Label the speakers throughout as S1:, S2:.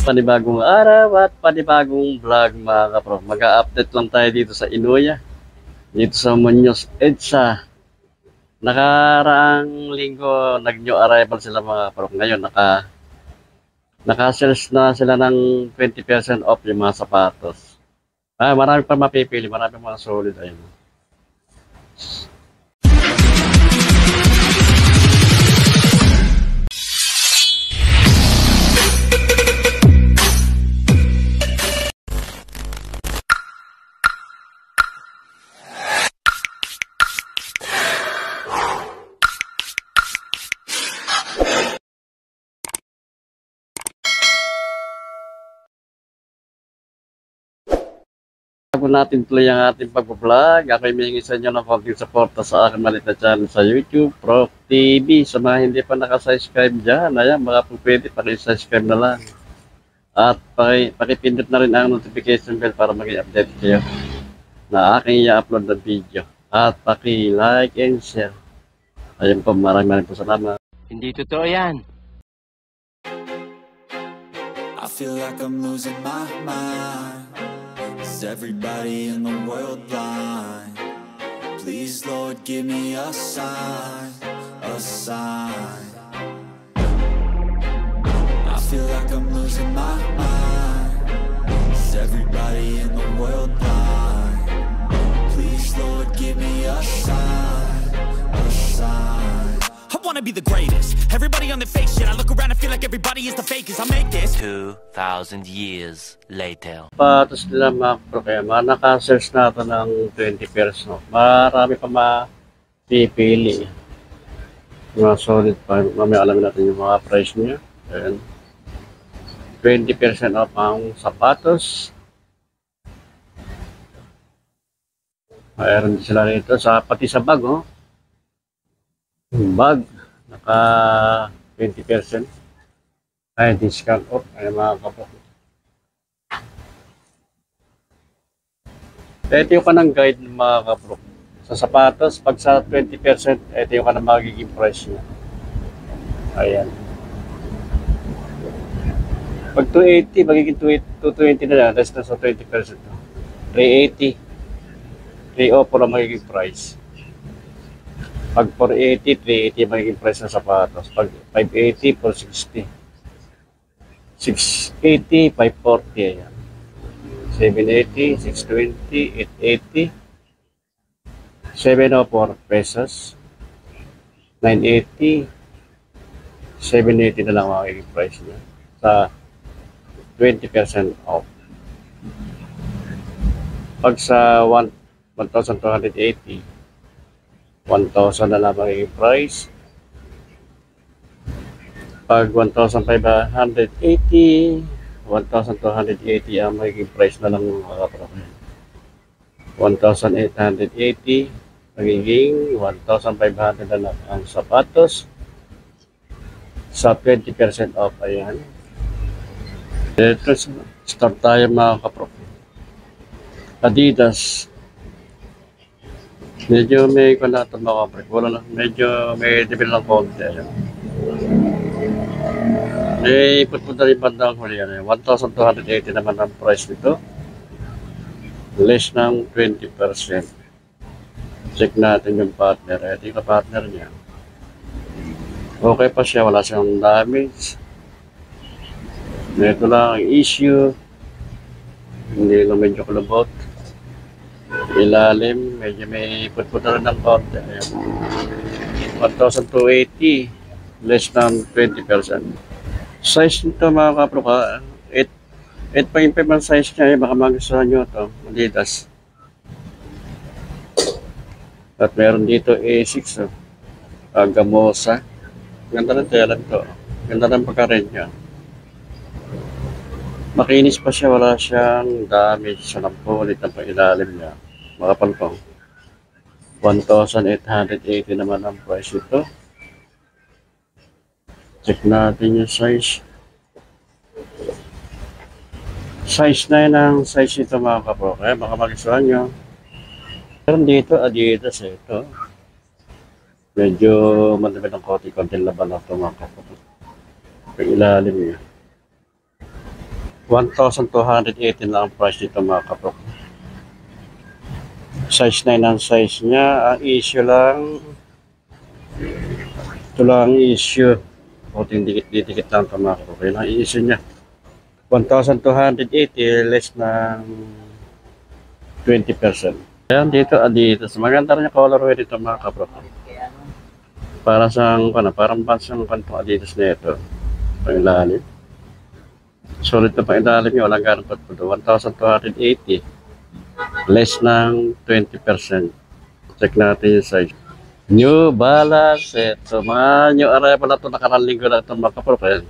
S1: Panibagong araw at panibagong vlog mga kapro. Mag-a-update lang tayo dito sa Inuya. Dito sa Muñoz EDSA. Nakaraang linggo nag-new arrival sila mga kapro. Ngayon naka-sales na sila ng 20% off yung mga sapatos. Marami pa mapipili. Marami mga solid. Ayun. Bago natin tuloy ang ating pag-vlog, ako'y may sa inyo ng konting suporta sa aking maliit na channel sa YouTube, Prof TV. Sa mga hindi pa nakasubscribe dyan, ayan, baka po pwede, pakisubscribe na lang. At pakipindot na rin ang notification bell para maging update kayo na aking i-upload na video. At paki-like and share. Ayun po, maraming po salamat.
S2: Hindi totoo yan.
S3: I feel like I'm losing my mind. Is everybody in the world blind? Please, Lord, give me a sign, a sign. I feel like I'm losing my mind. Is everybody in the world blind? Please, Lord, give me a sign, a sign.
S4: I wanna be the greatest. Everybody on the fake shit. I look around and feel like everybody is the fakest. I make this
S2: 2,000 years later.
S1: Patos nila mga kapro, kaya naka-search natin ng 20%. No? Marami pa mapipili. Mga solid pa. Mamaya alamin natin yung mga price niya. Ayan. 20% off ang sapatos. Mayroon sila rito. Pati sa bag, oh. Bag. Naka 20%. Ay, discount off. Ay, mga kapro. Ito yung kanang guide ng mga kapro. Sa sapatos, pag sa 20%, ito yung kanang magiging price niya. Ayan. Pag 280, magiging 220 na lang. Less na sa 20%. 380. 304 ang magiging price. Pag 480, 380 ang magiging price ng sapatos. Pag 580, 460. 680, 540. Ayan. 780, 620, 880, 704 pesos, 980, 780 na lang magiging price niya sa 20% off. Pag sa 1,280, 1,000 na lang magiging price. Pag 1,580, 1,280 ang magiging price na lang mga kapro. 1,880 magiging 1,500 na lang ang sapatos sa 20% off. Ayan. Ito, start tayo mga kapro. Adidas. Medyo may kanato mga kapro. Wala lang. Medyo may debil lang konti. Ayan. Ipot-punta rin bandang huli yan. 1,280 naman ang price nito. Less ng 20%. Check natin yung partner. Ito yung partner niya. Okay pa siya. Wala siyang damage. Ito lang ang issue. Hindi lang medyo kulubot. Ilalim. Medyo may ipot-punta rin ng konti. 1,280. Less ng 20%. Size nito mga kapro ka, 8.5 ang size niya, baka magustuhan nyo ito, Adidas. At meron dito A6, Gamosa. Ganda ng tela ito, ganda ng pagka-red niya. Makinis pa siya, wala siyang damage sa lampulit ng pang-ilalim niya. Makapal pa. 1,880 naman ang price ito. Check natin yung size. Size 9 ang size ito mga kapro. Kaya baka magustuhan nyo. Meron dito, Adidas ito. Medyo madami ng konti-konti laban na ito mga kapro. Pag ilalim niya. 1,280 na ang price nito mga kaprok. Size 9 ang size niya. Ang issue lang, ito lang ang issue. Puting dikit-dikit lang ito mga kaprok. Yun ang issue niya. 1,280 less ng 20%. Ayan dito, Adidas. Maganda rin yung colorway dito mga kaprok. Para sa, parang bansang kantong Adidas na ito. Pangilalim. Solid na pangilalim yun. Walang ganang patpudo. 1,280. Less ng 20%. Check natin yung size. New Balance. Ito. Mga new arrival na ito. Nakarang linggo na ito mga kaprok.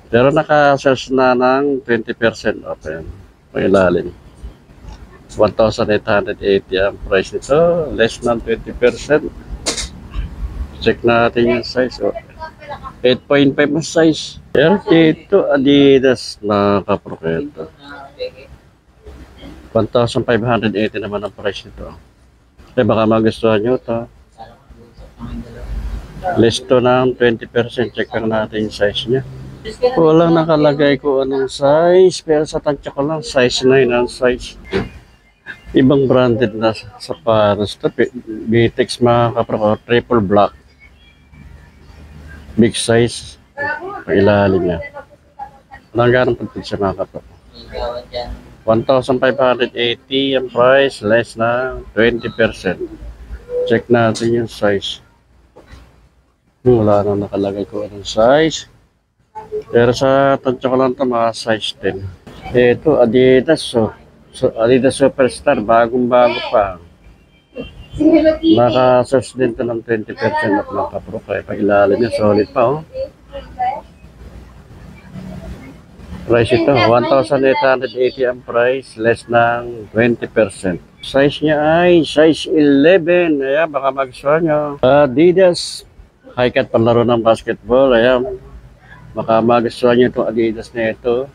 S1: Pero naka-search na ng 20% off. Pangilalim. 1,880 ang price nito. Less ng 20%. Check natin yung size. 8.5 ang size. Pero dito, Adidas na kaproketo. 1,580 naman ang price nito. Baka magustuhan nyo ito. Less to ng 20%. Check lang natin yung size niya. Walang nakalagay ko anong size. Pero sa tansya ko lang, size 9 ang size. Ibang branded na sapatos. Bitex mga kaproketo. Triple black. Big size, pailalim niya. Nanggarang pagpig sa mga kapag. 1,580 ang price, less na 20%. Check natin yung size. Wala na nakalagay ko anong size. Pero sa tansya ko lang ito, mga size 10. Ito, Adidas. So Adidas Superstar, bagong-bago pa. Naka-search din ito ng 20% of mga kaprok. Pag ilalim niya, solid pa oh. Price ito, 1,880 ang price, less ng 20%. Size niya ay size 11. Ayan, baka magustuhan nyo. Adidas. High cut panlaro ng basketball. Ayan, baka magustuhan nyo itong Adidas na ito.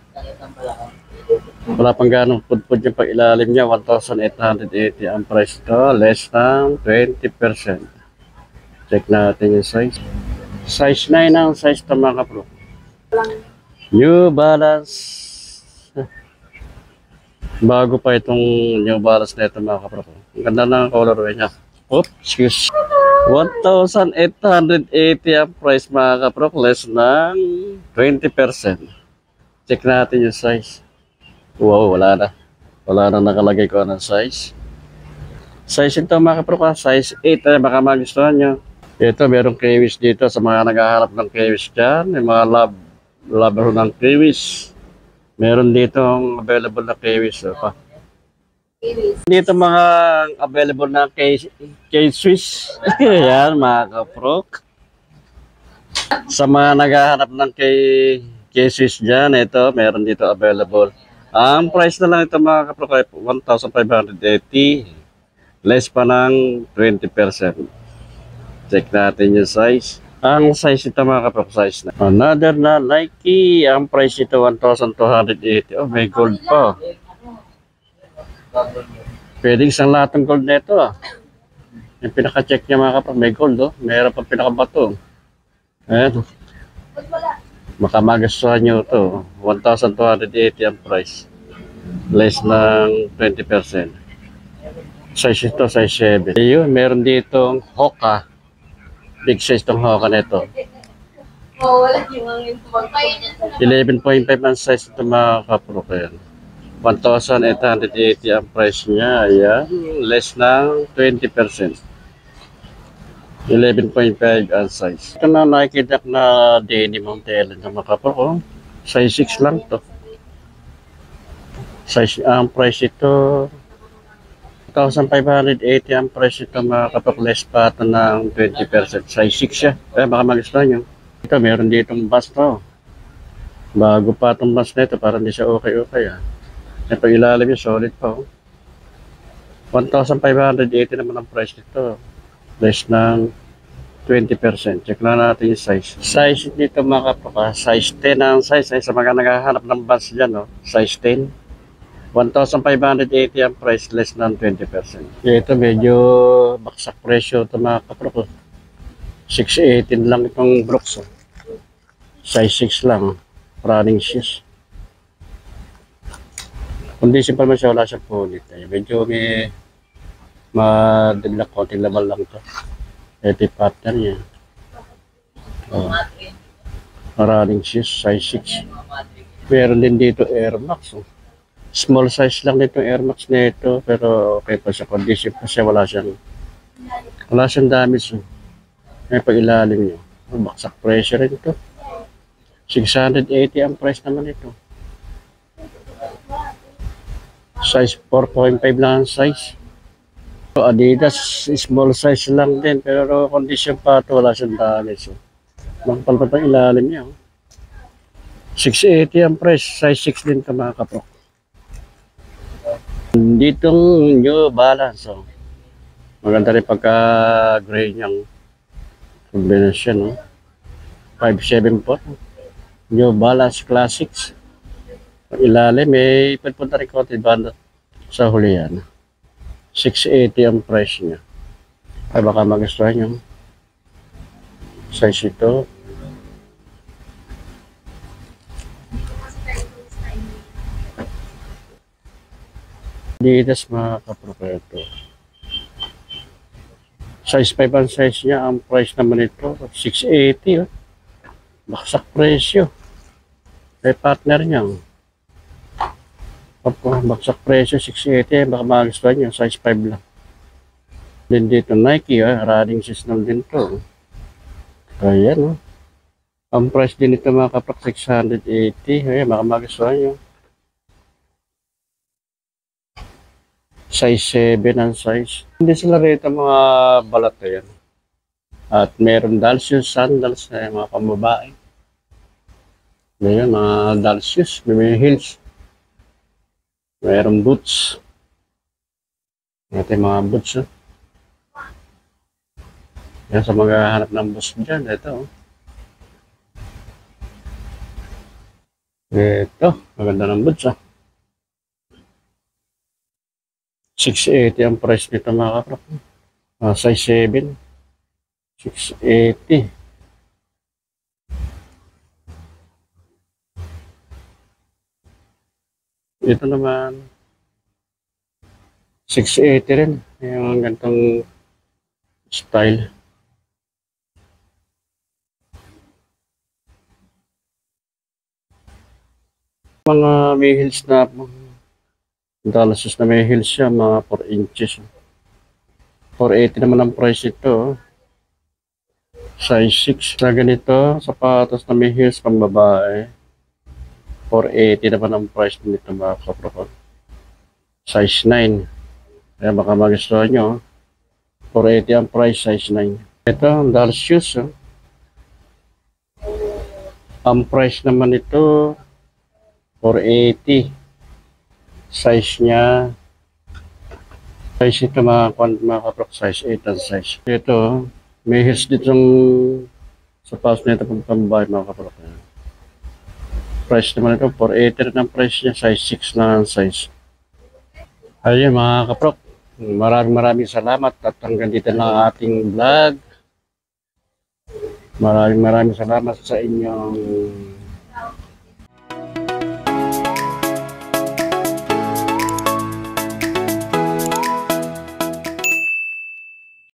S1: Wala pang ganong pudpud yung pag-ilalim niya. 1,880 ang price ito. Less ng 20%. Check natin yung size. Size 9 ang size ito mga kapro. New Balance. Bago pa itong New Balance na ito mga kapro. Ang ganda ng colorway niya. Oops, excuse. 1,880 ang price mga kapro. Less ng 20%. Check natin yung size. Wow, wala na. Wala na nakalagay ko ng size. Size ito mga kapro, size 8. Baka magustuhan nyo. Ito, merong kiwis dito sa mga naghaharap ng kiwis dyan. Yung mga lover ng kiwis. Meron dito available na kiwis. Dito mga available na K-Swiss. Yan mga kapro. Sa mga naghaharap ng K-Swiss dyan, ito, meron dito available. Ang price na lang ito mga kapro, 1,580. Less pa ng 20%. Check natin yung size. Ang size ito mga kapro, size na. Another na Nike. Ang price ito 1,280. Oh, may gold pa. Pwede isang latong gold na ito. Yung pinaka-check niya mga kapro, may gold. Mayroon pa pinaka-bato. Ayan. Baka magustuhan nyo ito. 1,280 ang price. Less ng 20%. Size ito, size 7. Ayun, meron ditong Hoka. Big size itong Hoka na ito. 11.5 ang size ito mga kapro. 1,880 ang price niya. Ayan. Less ng 20%. 11.5 ang size. Ito na nakikita na denim ang tela ng mga kapro. Size 6 lang to. Size, ang price ito 1,580 ang price ito mga kapro. Less pa ito ng 20%. Size 6 siya. Kaya baka magustuhan nyo. Ito meron ditong bus to. Bago pa itong bus na ito. Parang hindi siya okay. Ito ilalim yung solid pa. 1,580 naman ang price nito. Less ng 20%. Check na natin yung size. Size dito mga kapro. Size 10 ang size. Ay, sa mga naghahanap ng bus dyan. Size 10. 1,580 ang price. Less ng 20%. Ito medyo baksak presyo ito mga kapro. 618 lang itong Brooks. Size 6 lang. Running shoes. Condition pa naman siya, wala siyang punit. Medyo may madaglag konting laman lang to. Ito yung partner niya. Running shoes, size 6. Meron din dito Air Max. Small size lang nito Air Max na ito, pero okay pa sa condition pa siya, wala siyang damage. May pag-ilalim niya. Baksak pressure rin ito. 680 ang price naman ito. Size 4.5 lang ang size. Adidas, small size lang din, pero condition pa ito, wala siyang damage. Magpalpat ang ilalim niya. 680 ang price, size 6 din ito mga kapro. Ditong New Balance. Maganda rin pagka-gray niyang combination. 574. New Balance Classics. Ang ilalim, may pagpunta rin konti banda sa hulihan. 680 ang price niya. Ay baka magustuhan yung size ito. Adidas mga kapropeto. Size 5 ang size niya. Ang price naman ito, 680. Baksak presyo. May partner niya. Baksak presyo, 680. Baka magustuhan niya, size 5 lang. Din dito Nike, running system din to. Ayan, ang price din ito mga kaprak, 680. Ayan, baka magustuhan niya. Size 7 ang size. Hindi sila rito mga balat yan. At meron Dalsius sandals na mga pambabae. Ayan, mga Dalsius, may heels. Meron boots. Ito yung mga boots. Yan sa maghahanap ng boots dyan. Ito. Ito. Maganda ng boots. 680 ang price nito mga kaprap. Size 7. 680. Ito naman 680 rin yung ganitong style. Mga may heels na Dallas na may heels siya, mga 4 inches. 480 naman ang price ito. Size 6 na ganito, sapatos na may heels pang babae. 480 naman ang price nito mga kaprapon. Size 9. Kaya baka magustuhan nyo. 480 ang price, size 9. Ito, ang Dallas shoes. Ang price naman ito, 480. Size niya. Size ito mga kaprap, size 8 ang size. Ito, may heels dito sapatos nito pang pambahay mga kaprap. Price naman ito, 480 rin ang price niya, size 6 na ang size. Ayun mga kaprok, maraming salamat at hanggang dito na ang ating vlog. Maraming salamat sa inyong